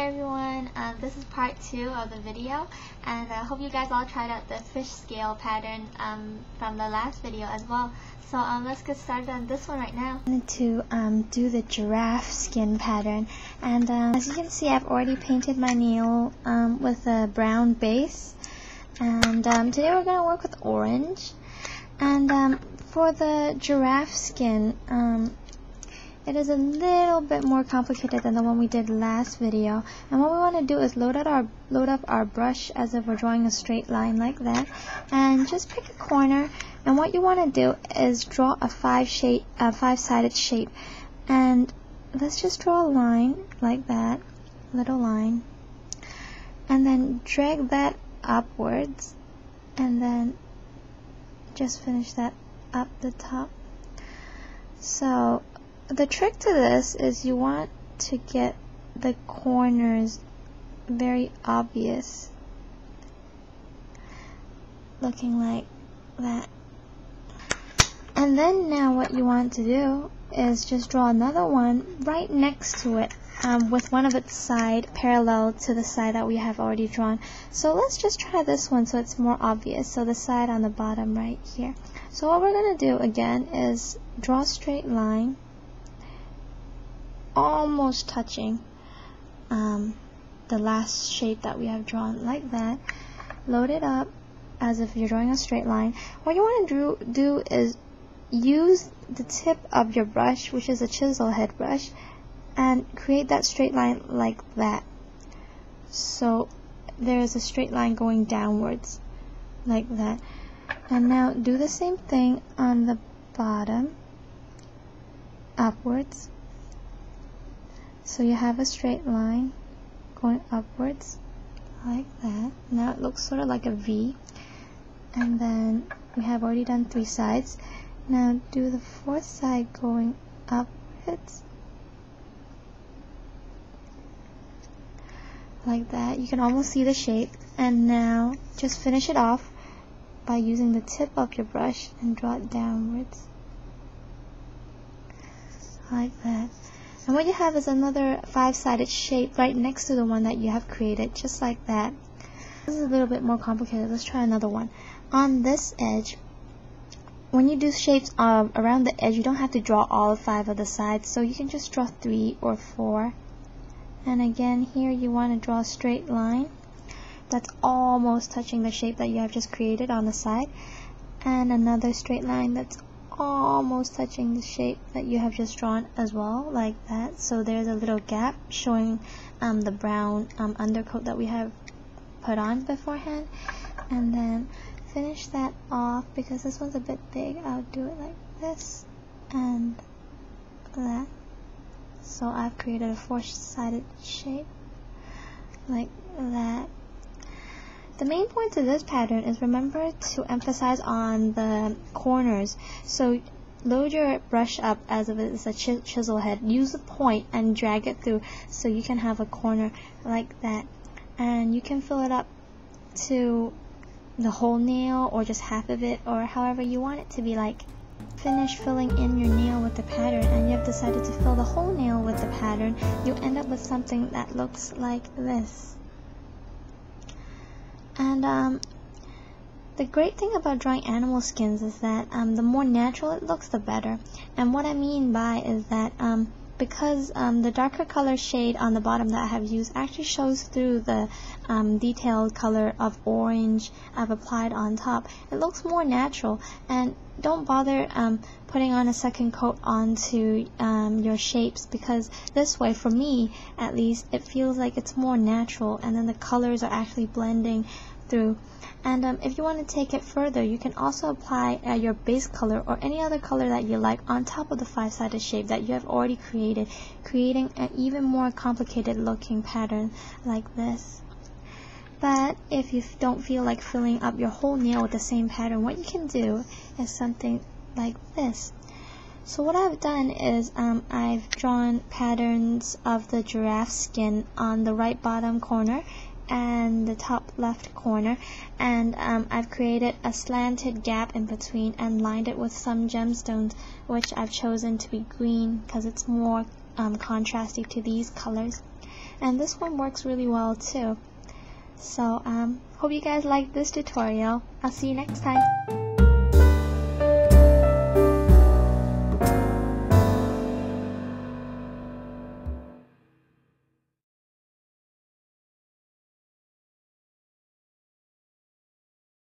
Hi everyone, this is part 2 of the video, and I hope you guys all tried out the fish scale pattern from the last video as well. So let's get started on this one right now. I wanted to do the giraffe skin pattern, and as you can see, I've already painted my nail with a brown base, and today we're going to work with orange. And for the giraffe skin, it is a little bit more complicated than the one we did last video. And what we want to do is load up our brush as if we're drawing a straight line like that, and just pick a corner. And what you want to do is draw a five-sided shape. And let's just draw a line like that, little line, and then drag that upwards, and then just finish that up the top. So the trick to this is you want to get the corners very obvious, looking like that. And then now what you want to do is just draw another one right next to it, with one of its side parallel to the side that we have already drawn. So let's just try this one so it's more obvious. So the side on the bottom right here. So what we're going to do again is draw a straight line, almost touching the last shape that we have drawn, like that. Load it up as if you're drawing a straight line. What you want to do is use the tip of your brush, which is a chisel head brush, and create that straight line like that. So there is a straight line going downwards like that. And now do the same thing on the bottom, upwards. So you have a straight line going upwards like that. Now it looks sort of like a V. And then we have already done 3 sides. Now do the 4th side going upwards like that. You can almost see the shape. And now just finish it off by using the tip of your brush and draw it downwards like that. And what you have is another 5-sided shape right next to the one that you have created, just like that. This is a little bit more complicated. Let's try another one. On this edge, when you do shapes around the edge, you don't have to draw all 5 of the sides, so you can just draw 3 or 4. And again, here you want to draw a straight line that's almost touching the shape that you have just created on the side, and another straight line that's almost touching the shape that you have just drawn as well, like that. So there's a little gap showing the brown undercoat that we have put on beforehand. And then finish that off. Because this one's a bit big, I'll do it like this and that. So I've created a 4-sided shape like that. The main point to this pattern is, remember to emphasize on the corners. So load your brush up as if it's a chisel head. Use the point and drag it through so you can have a corner like that. And you can fill it up to the whole nail or just half of it, or however you want it to be like. Finish filling in your nail with the pattern, and you have decided to fill the whole nail with the pattern. You end up with something that looks like this. And the great thing about drawing animal skins is that the more natural it looks, the better. And what I mean by is that because the darker color shade on the bottom that I have used actually shows through the detailed color of orange I've applied on top, it looks more natural. And don't bother putting on a second coat onto your shapes, because this way, for me at least, it feels like it's more natural, and then the colors are actually blending through. And if you want to take it further, you can also apply your base color or any other color that you like on top of the 5-sided shape that you have already created, creating an even more complicated looking pattern like this. But if you don't feel like filling up your whole nail with the same pattern, what you can do is something like this. So what I've done is I've drawn patterns of the giraffe skin on the right bottom corner and the top left corner, and I've created a slanted gap in between and lined it with some gemstones, which I've chosen to be green because it's more contrasty to these colors. And this one works really well too. So hope you guys liked this tutorial. I'll see you next time.